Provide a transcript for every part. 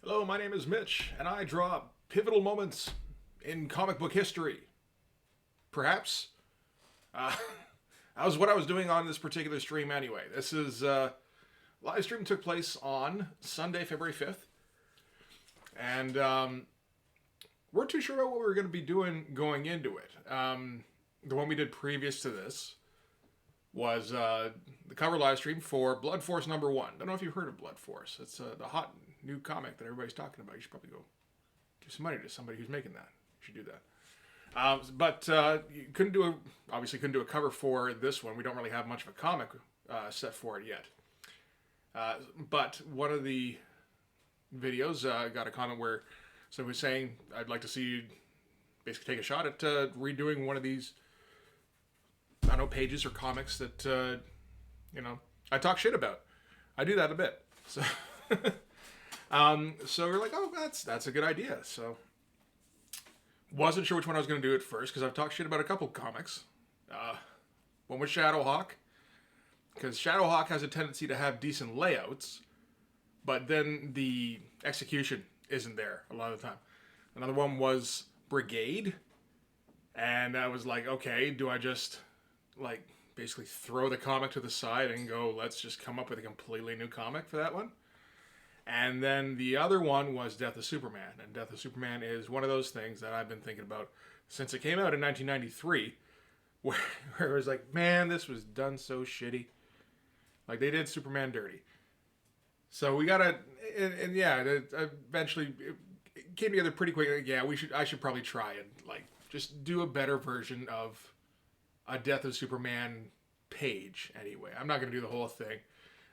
Hello, my name is Mitch, and I draw pivotal moments in comic book history. Perhaps. Uh, that was what I was doing on this particular stream anyway. This is live stream took place on Sunday, February 5th, and we're too sure about what we were going to be doing going into it. The one we did previous to this was the cover live stream for Blood Force number 1. Don't know if you've heard of Blood Force. It's the hot new comic that everybody's talking about. You should probably go give some money to somebody who's making that. You should do that. But you obviously couldn't do a cover for this one. We don't really have much of a comic set for it yet. But one of the videos got a comment where someone was saying, I'd like to see you basically take a shot at redoing one of these, I don't know, pages or comics that, I talk shit about. I do that a bit. So, so we're like, oh, that's a good idea. So, wasn't sure which one I was going to do at first because I've talked shit about a couple comics. One was Shadowhawk, because Shadowhawk has a tendency to have decent layouts, but then the execution isn't there a lot of the time. Another one was Brigade, and I was like, okay, do I just basically throw the comic to the side and go, let's just come up with a completely new comic for that one? And then the other one was Death of Superman. And Death of Superman is one of those things that I've been thinking about since it came out in 1993, where it was like, man, this was done so shitty. Like, they did Superman dirty. So we gotta, and yeah, eventually it came together pretty quick. Yeah, I should probably try and, just do a better version of a Death of Superman page anyway. I'm not gonna do the whole thing.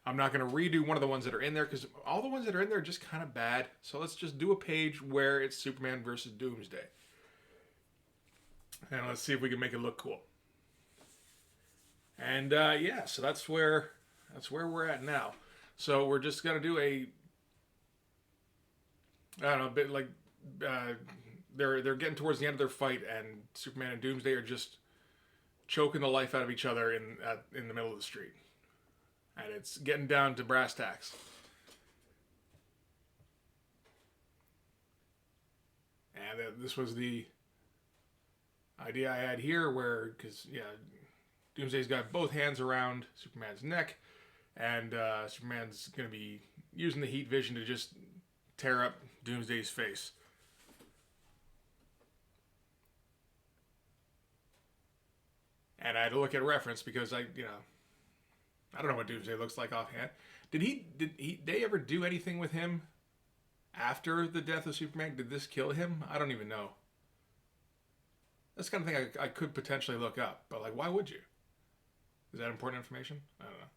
I'm not going to redo one of the ones that are in there because all the ones that are in there are just kind of bad. So let's just do a page where it's Superman versus Doomsday. And let's see if we can make it look cool. And yeah, so that's where we're at now. So we're just going to do a, I don't know, a bit like they're getting towards the end of their fight, and Superman and Doomsday are just choking the life out of each other in the middle of the street. And it's getting down to brass tacks. And this was the idea I had here where, because, yeah, Doomsday's got both hands around Superman's neck, and Superman's going to be using the heat vision to just tear up Doomsday's face. And I had to look at a reference because I don't know what Doomsday looks like offhand. Did they ever do anything with him after the death of Superman? Did this kill him? I don't even know. That's the kind of thing I could potentially look up, but why would you? Is that important information? I don't know.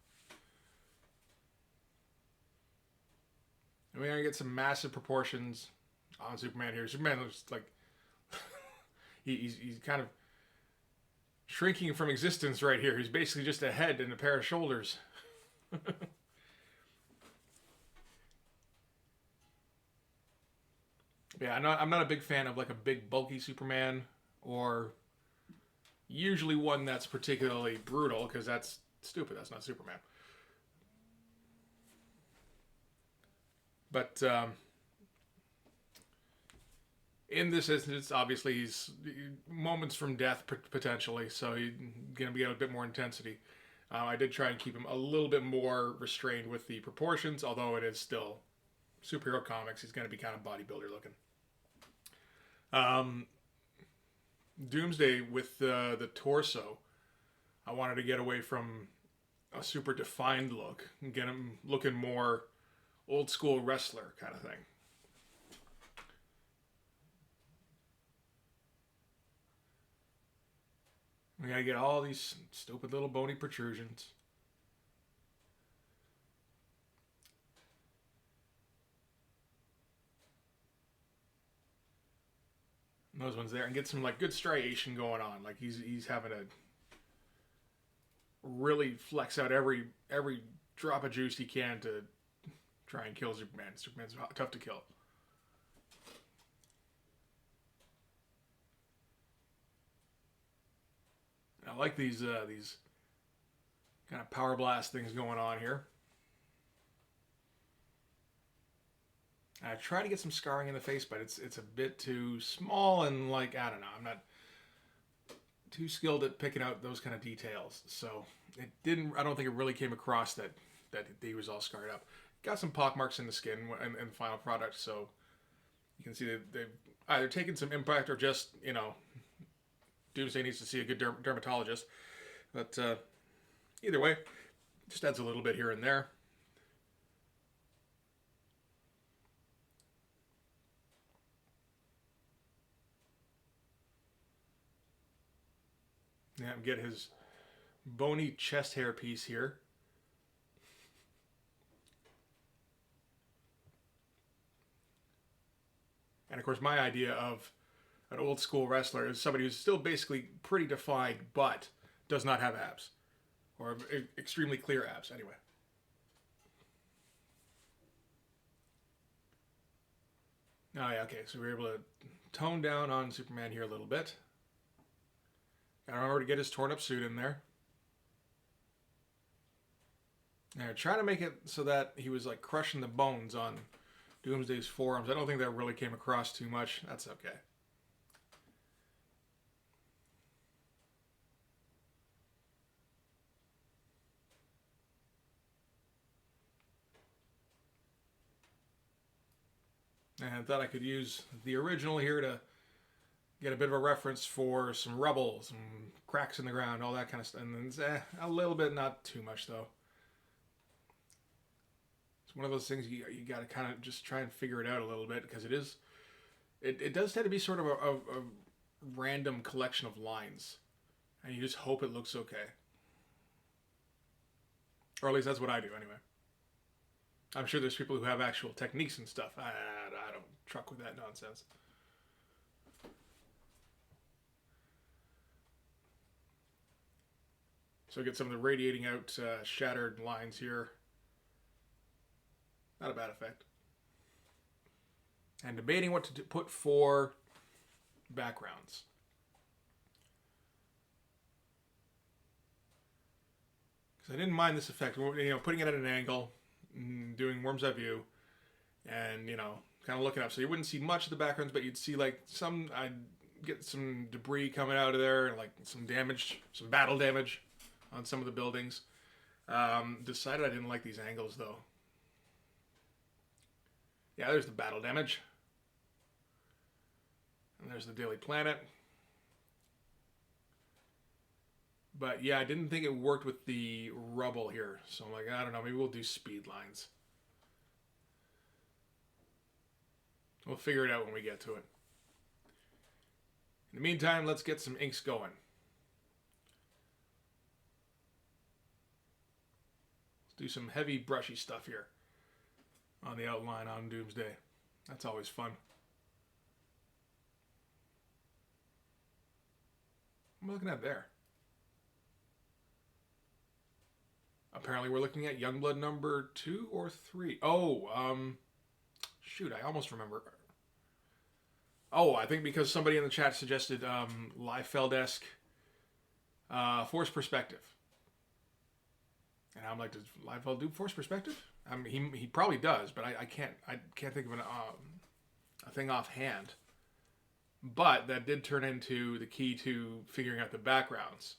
And we're gonna get some massive proportions on Superman here. Superman looks like he's kind of shrinking from existence right here. He's basically just a head and a pair of shoulders. Yeah, I'm not a big fan of a big bulky Superman, or usually one that's particularly brutal, because that's stupid. That's not Superman. But in this instance, obviously he's moments from death potentially, so he's gonna be at a bit more intensity. I did try and keep him a little bit more restrained with the proportions, although it is still superhero comics. He's gonna be kind of bodybuilder looking. Doomsday with the torso, I wanted to get away from a super defined look and get him looking more old school wrestler kind of thing. We gotta get all these stupid little bony protrusions. And those ones there, and get some good striation going on. He's having to really flex out every drop of juice he can to try and kill Superman. Superman's tough to kill. I like these kind of power blast things going on here. I try to get some scarring in the face, but it's a bit too small and like I don't know. I'm not too skilled at picking out those kind of details, so it didn't. I don't think it really came across that he was all scarred up. Got some pock marks in the skin in the final product, so you can see that they've either taken some impact or just Doomsday needs to see a good dermatologist. But either way, just adds a little bit here and there. Yeah, get his bony chest hair piece here. And of course, my idea of an old school wrestler is somebody who's still basically pretty defined, but does not have abs. Or extremely clear abs, anyway. Oh, yeah, okay, so we were able to tone down on Superman here a little bit. Gotta remember to get his torn up suit in there. Now, trying to make it so that he was like crushing the bones on Doomsday's forearms. I don't think that really came across too much. That's okay. And I thought I could use the original here to get a bit of a reference for some rubble, some cracks in the ground, all that kind of stuff. And then a little bit, not too much though. It's one of those things you got to kind of just try and figure it out a little bit because it does tend to be sort of a random collection of lines, and you just hope it looks okay. Or at least that's what I do anyway. I'm sure there's people who have actual techniques and stuff. I don't truck with that nonsense. So get some of the radiating out shattered lines here. Not a bad effect. And debating what to put for backgrounds. Because I didn't mind this effect. Putting it at an angle, doing worm's eye view, and kind of looking up. So you wouldn't see much of the backgrounds, but you'd see like I'd get some debris coming out of there, and like some damage, some battle damage on some of the buildings. Decided I didn't like these angles though. Yeah, there's the battle damage. And there's the Daily Planet. But yeah, I didn't think it worked with the rubble here. So I'm like, I don't know, maybe we'll do speed lines. We'll figure it out when we get to it. In the meantime, let's get some inks going. Let's do some heavy brushy stuff here on the outline on Doomsday. That's always fun. What am I looking at there? Apparently we're looking at Youngblood number 2 or 3. Oh, shoot, I almost remember. Oh, I think because somebody in the chat suggested Liefeld-esque force perspective. And I'm like, does Liefeld do force perspective? I mean, he probably does, but I can't think of a thing offhand. But that did turn into the key to figuring out the backgrounds.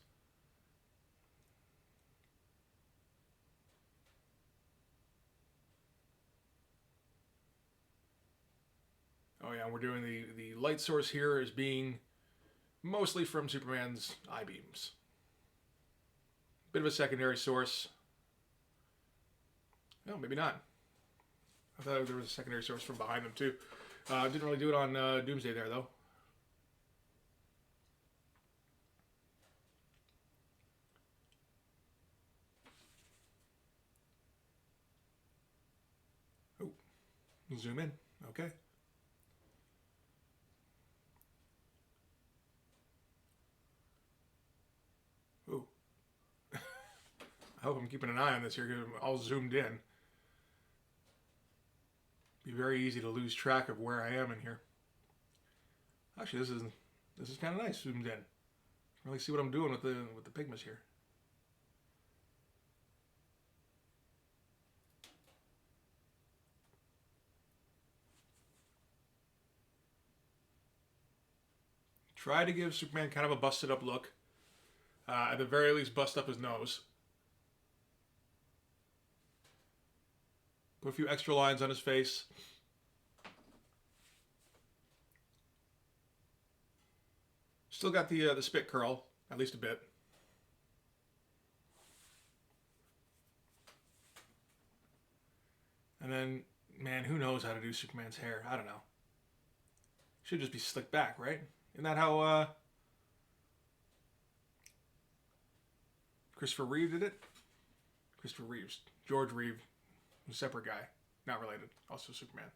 Oh yeah, we're doing the light source here as being mostly from Superman's eye beams. Bit of a secondary source. No, maybe not. I thought there was a secondary source from behind them too. Didn't really do it on Doomsday there though. Oh, zoom in. Okay. Ooh. I hope I'm keeping an eye on this here because I'm all zoomed in. Be very easy to lose track of where I am in here. Actually, this is kind of nice zoomed in. Really see what I'm doing with the pigments here. Try to give Superman kind of a busted up look. At the very least, bust up his nose. Put a few extra lines on his face. Still got the spit curl, at least a bit. And then, man, who knows how to do Superman's hair? I don't know. Should just be slicked back, right? Isn't that how Christopher Reeve did it? Christopher Reeves. George Reeve. A separate guy. Not related. Also Superman.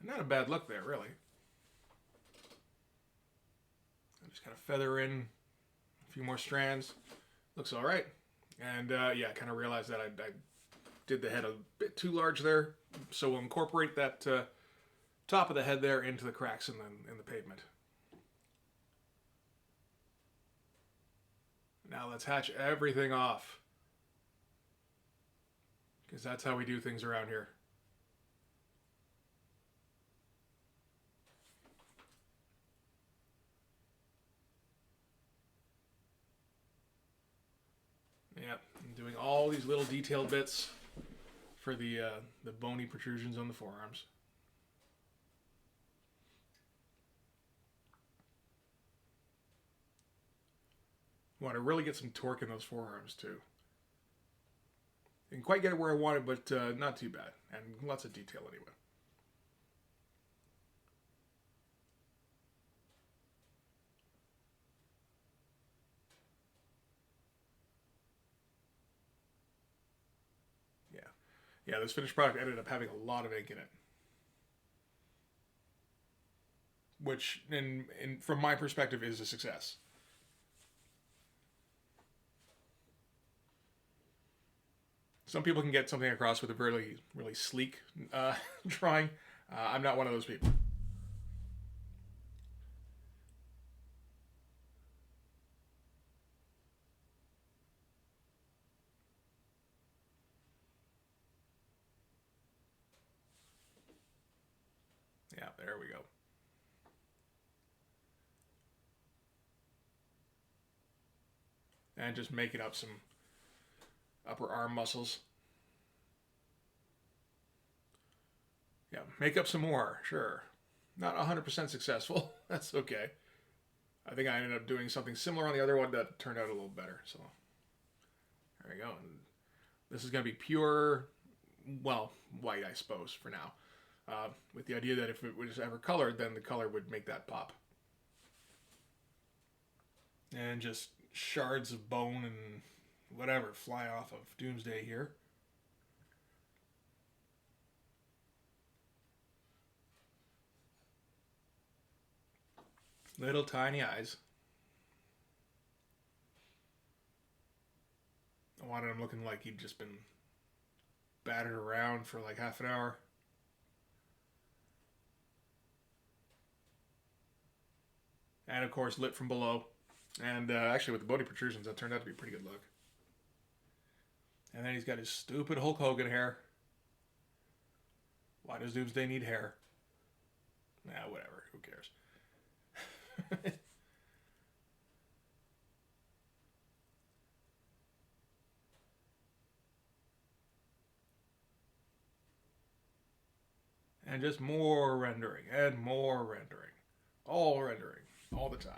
Not a bad look there, really. I just kind of feather in a few more strands. Looks all right. And yeah, I kind of realized that I did the head a bit too large there. So we'll incorporate that top of the head there into the cracks in the pavement. Now let's hatch everything off. Because that's how we do things around here. Yep, I'm doing all these little detailed bits for the bony protrusions on the forearms. Want to really get some torque in those forearms too. Didn't quite get it where I wanted, but not too bad. And lots of detail anyway. Yeah, this finished product ended up having a lot of ink in it. Which, from my perspective, is a success. Some people can get something across with a really, really sleek drawing. I'm not one of those people. Yeah, there we go. And just making up some upper arm muscles. Yeah, make up some more, sure. Not 100% successful. That's okay. I think I ended up doing something similar on the other one that turned out a little better. So there we go. And this is going to be pure, well, white, I suppose, for now. With the idea that if it was ever colored, then the color would make that pop. And just shards of bone and whatever fly off of Doomsday here. Little tiny eyes. I wanted him looking like he'd just been battered around for like half an hour. And of course, lit from below. And actually, with the bony protrusions, that turned out to be a pretty good look. And then he's got his stupid Hulk Hogan hair. Why does Doomsday need hair? Nah, whatever. Who cares? And just more rendering and more rendering. All rendering. All the time.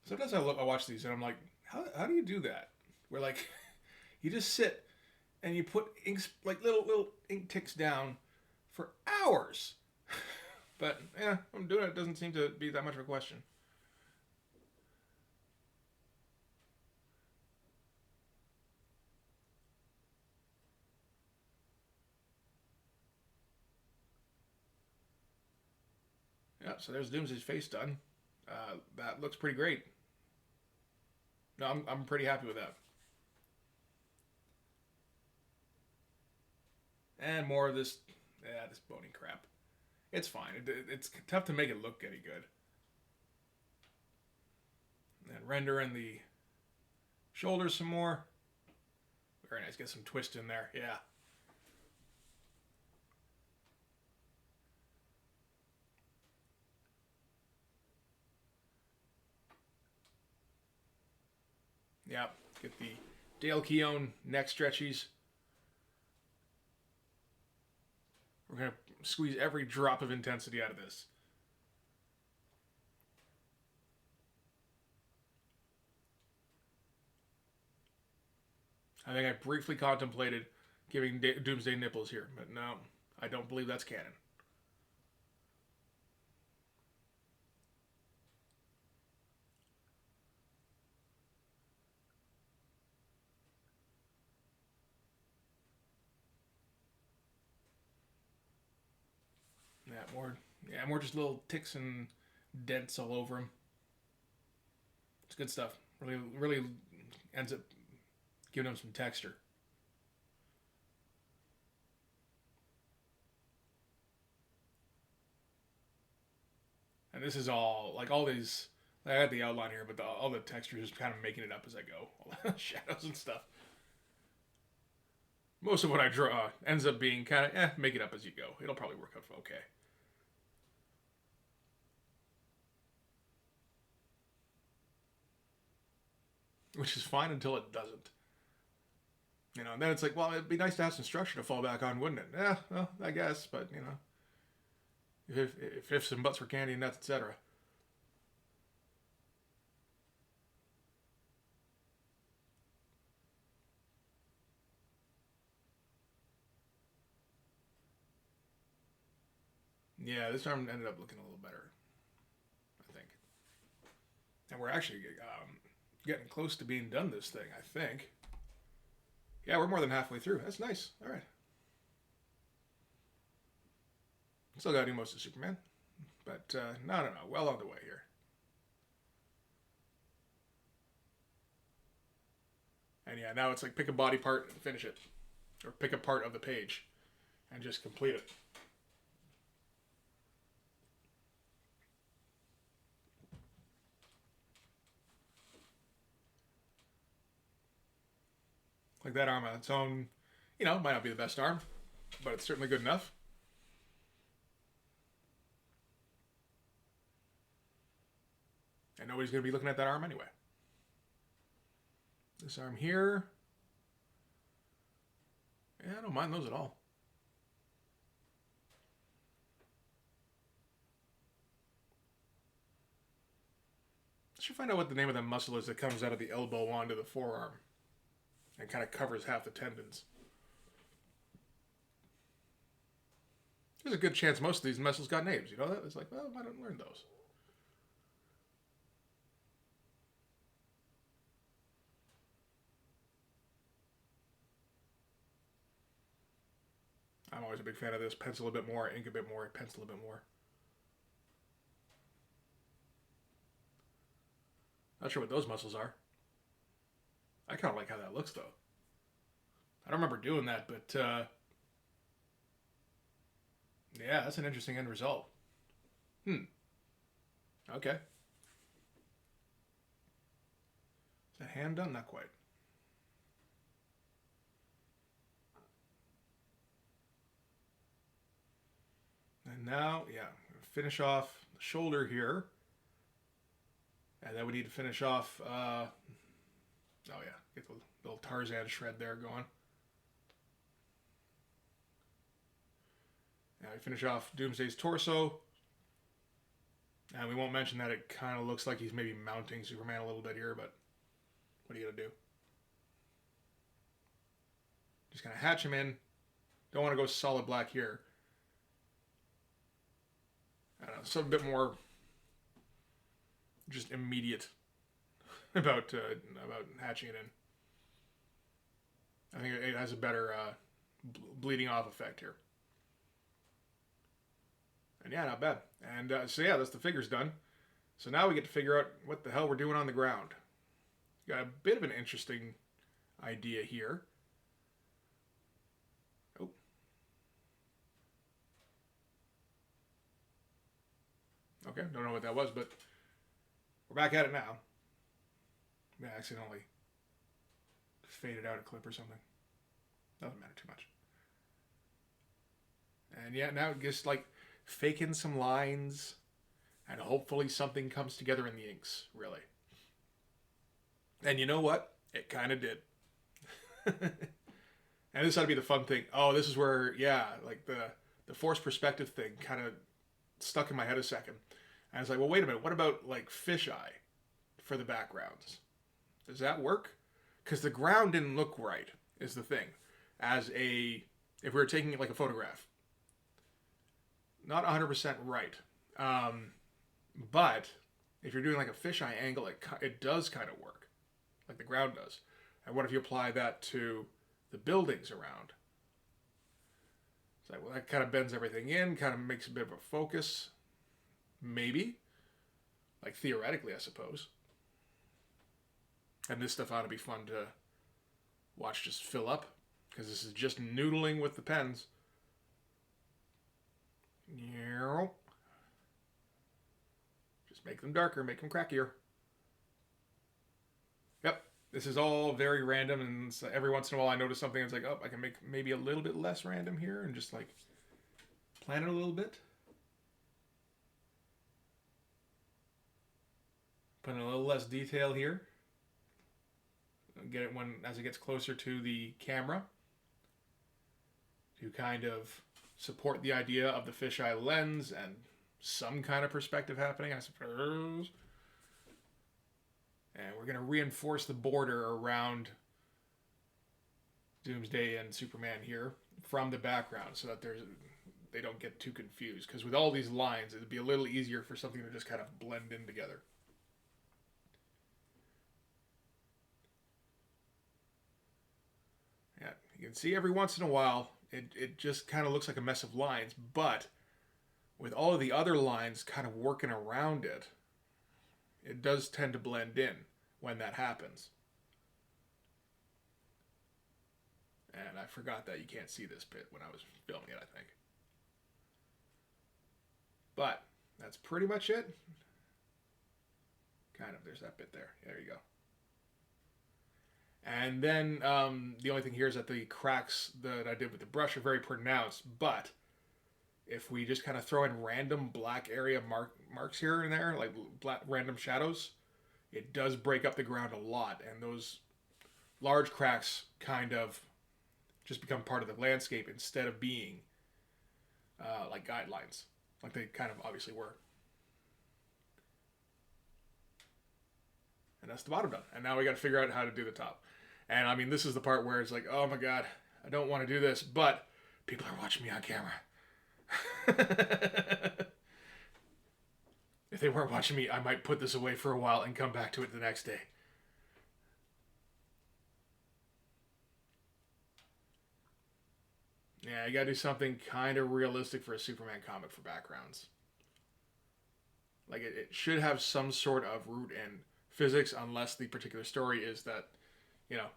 Sometimes I watch these and I'm like, how do you do that? Where like, you just sit and you put inks, like little ink ticks down for hours. But yeah, I'm doing it. It doesn't seem to be that much of a question. Yeah, so there's Doomsday's face done. That looks pretty great. No, I'm pretty happy with that. And more of this Yeah, this bony crap. It's fine. It's tough to make it look any good. And render in the shoulders some more. Very nice. Get some twist in there. Yeah. Yeah. Get the Dale Keown neck stretchies. We're going to squeeze every drop of intensity out of this. I think I briefly contemplated giving Doomsday nipples here, but no, I don't believe that's canon. More just little ticks and dents all over him. It's good stuff. Really ends up giving him some texture. And this is all like all these. I had the outline here, but all the texture is kind of making it up as I go. All the shadows and stuff. Most of what I draw ends up being kind of make it up as you go. It'll probably work out okay. Which is fine until it doesn't. You know, and then it's like, well, it'd be nice to have some structure to fall back on, wouldn't it? Yeah, well, I guess, but you know, if ifs and buts were candy and nuts, etc. Yeah, this arm ended up looking a little better, I think. And we're actually getting close to being done this thing, I think. Yeah, we're more than halfway through. That's nice. All right. Still got to do most of Superman. But no. Well on the way here. And yeah, now it's like pick a body part and finish it. Or pick a part of the page and just complete it. Like that arm on its own, you know, might not be the best arm, but it's certainly good enough. And nobody's going to be looking at that arm anyway. This arm here. Yeah, I don't mind those at all. I should find out what the name of that muscle is that comes out of the elbow onto the forearm and kind of covers half the tendons. There's a good chance most of these muscles got names. You know that? It's like, well, why don't learn those? I'm always a big fan of this. Pencil a bit more, ink a bit more, pencil a bit more. Not sure what those muscles are. I kind of like how that looks, though. I don't remember doing that, but yeah, that's an interesting end result. Okay. Is that hand done? Not quite. And now, yeah, finish off the shoulder here. And then we need to finish off, oh yeah, get the little Tarzan shred there going. Now we finish off Doomsday's torso. And we won't mention that it kind of looks like he's maybe mounting Superman a little bit here, but what are you going to do? Just going to hatch him in. Don't want to go solid black here. I don't know, something a bit more just immediate about hatching it in. I think it has a better bleeding off effect here. And yeah, not bad. And so yeah, that's the figures done. So now we get to figure out what the hell we're doing on the ground. Got a bit of an interesting idea here. Oh. Don't know what that was, but we're back at it now. I accidentally faded out a clip or something. Doesn't matter too much. And yeah, now just like faking some lines, and hopefully something comes together in the inks, really. And you know what? It kind of did. And this ought to be the fun thing. Oh, this is where, yeah, like the forced perspective thing kind of stuck in my head a second. And I was like, well, wait a minute. What about like fisheye for the backgrounds? Does that work? Because the ground didn't look right, is the thing. If we were taking it like a photograph. Not 100% right. But if you're doing like a fisheye angle, it does kind of work. Like the ground does. And what if you apply that to the buildings around? It's like, well, that kind of bends everything in, kind of makes a bit of a focus. Maybe. Like theoretically, I suppose. And this stuff ought to be fun to watch just fill up. Because this is just noodling with the pens. Just make them darker, make them crackier. Yep, this is all very random, and so every once in a while I notice something that's like, oh, I can make maybe a little bit less random here and just like plan it a little bit. Put in a little less detail here. Get it as it gets closer to the camera to kind of support the idea of the fisheye lens and some kind of perspective happening, I suppose. And we're going to reinforce the border around Doomsday and Superman here from the background so that they don't get too confused. Because with all these lines, it'd be a little easier for something to just kind of blend in together. Yeah, you can see every once in a while, it just kind of looks like a mess of lines, but with all of the other lines kind of working around it, it does tend to blend in when that happens. And I forgot that you can't see this bit when I was filming it, I think. But that's pretty much it. Kind of, there's that bit there. There you go. And then the only thing here is that the cracks that I did with the brush are very pronounced, but if we just kind of throw in random black area marks here and there, like random shadows, it does break up the ground a lot, and those large cracks kind of just become part of the landscape instead of being like guidelines, like they kind of obviously were. And that's the bottom done. And now we got to figure out how to do the top. And I mean, this is the part where it's like, oh my God, I don't want to do this, but people are watching me on camera. If they weren't watching me, I might put this away for a while and come back to it the next day. Yeah, you gotta do something kind of realistic for a Superman comic for backgrounds. Like, it should have some sort of root in physics, unless the particular story is that, you know,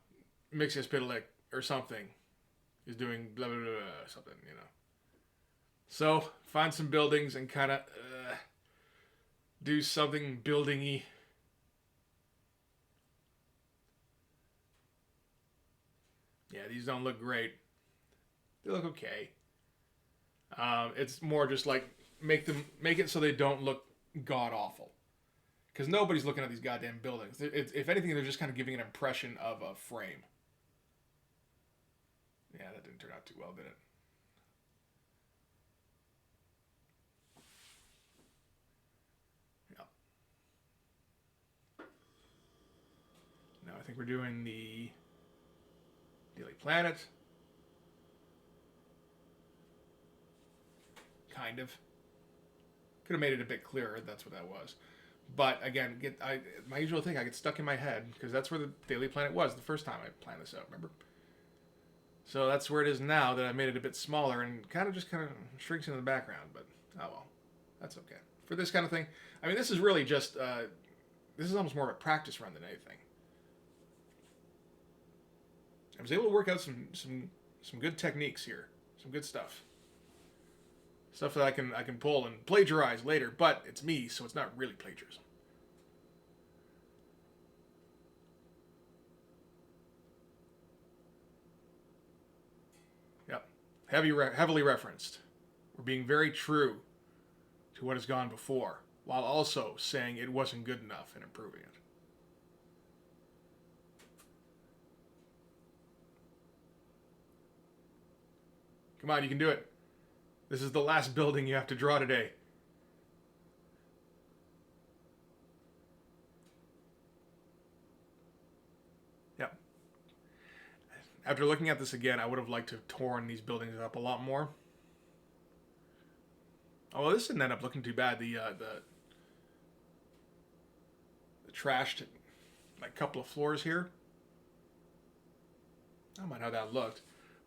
Mxyzptlk or something is doing blah, blah, blah, blah, something, you know. So, find some buildings and kind of do something building-y. Yeah, these don't look great. They look okay. It's more just like make it so they don't look god-awful. Because nobody's looking at these goddamn buildings. If anything, they're just kind of giving an impression of a frame. Yeah, that didn't turn out too well, did it? Yeah. Now I think we're doing the Daily Planet. Kind of. Could have made it a bit clearer. That's what that was. But again, my usual thing, I get stuck in my head because that's where the Daily Planet was the first time I planned this out, remember? So that's where it is now that I made it a bit smaller and kind of shrinks into the background, but oh well, that's okay. For this kind of thing, I mean, this is really just, this is almost more of a practice run than anything. I was able to work out some good techniques here, some good stuff. Stuff that I can pull and plagiarize later, but it's me, so it's not really plagiarism. Yep. Heavily referenced. We're being very true to what has gone before, while also saying it wasn't good enough and improving it. Come on, you can do it. This is the last building you have to draw today. Yep. After looking at this again, I would have liked to have torn these buildings up a lot more. Oh, well, this didn't end up looking too bad. The trashed, like, couple of floors here. I don't mind how that looked.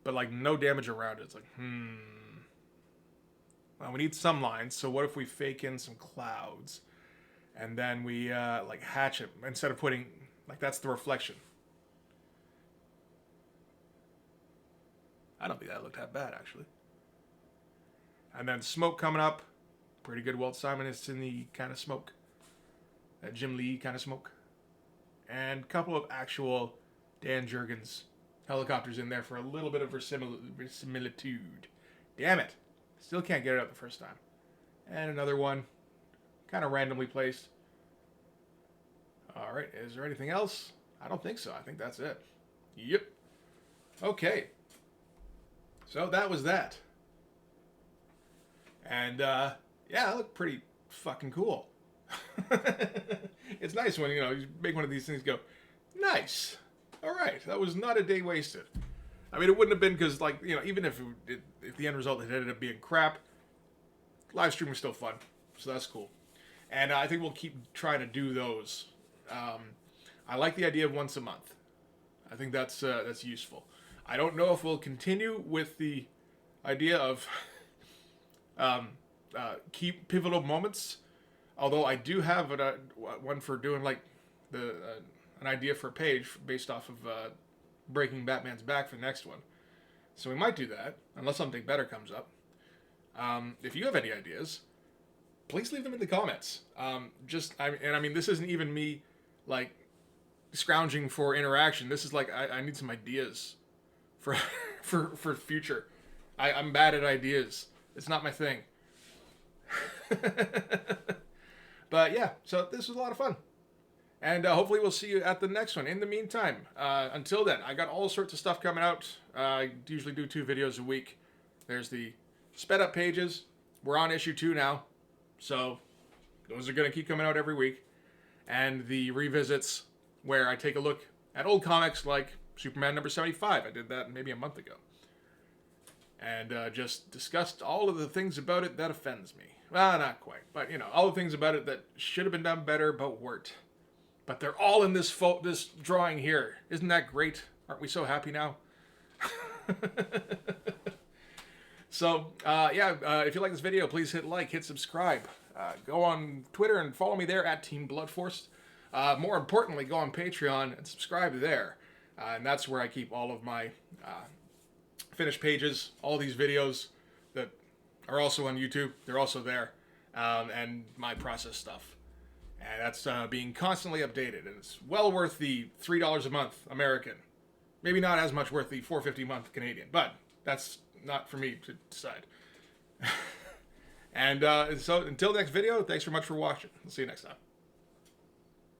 But, like, no damage around it. It's like, Well, we need some lines, so what if we fake in some clouds? And then we, like, hatch it. Instead of putting, like, that's the reflection. I don't think that looked that bad, actually. And then smoke coming up. Pretty good Walt Simonson-y kind of smoke. That Jim Lee kind of smoke. And a couple of actual Dan Jurgens helicopters in there for a little bit of verisimilitude. Damn it. Still can't get it out the first time. And another one. Kind of randomly placed. Alright, is there anything else? I don't think so. I think that's it. Yep. Okay. So that was that. And, yeah, it looked pretty fucking cool. It's nice when, you know, you make one of these things go, nice. All right, that was not a day wasted. I mean, it wouldn't have been because, like, you know, even if the end result had ended up being crap, live stream was still fun. So that's cool. And I think we'll keep trying to do those. I like the idea of once a month. I think that's useful. I don't know if we'll continue with the idea of keep pivotal moments. Although I do have one for doing like an idea for a page based off of breaking Batman's back for the next one. So we might do that unless something better comes up. If you have any ideas, please leave them in the comments. I mean, this isn't even me like scrounging for interaction. This is like I need some ideas for for future. I'm bad at ideas. It's not my thing. But yeah, so this was a lot of fun. And hopefully we'll see you at the next one. In the meantime, until then, I got all sorts of stuff coming out. I usually do 2 videos a week. There's the sped up pages. We're on issue 2 now. So those are going to keep coming out every week. And the revisits where I take a look at old comics like Superman number 75. I did that maybe a month ago. And just discussed all of the things about it that offends me. Well, not quite. But, you know, all the things about it that should have been done better but weren't. But they're all in this drawing here. Isn't that great? Aren't we so happy now? So, if you like this video, please hit like, hit subscribe. Go on Twitter and follow me there at Team Bloodforce. More importantly, go on Patreon and subscribe there. And that's where I keep all of my finished pages, all these videos that are also on YouTube. They're also there. And my process stuff. And that's being constantly updated. And it's well worth the $3 a month American. Maybe not as much worth the $4.50 a month Canadian. But that's not for me to decide. And so until next video, thanks very much for watching. I'll see you next time.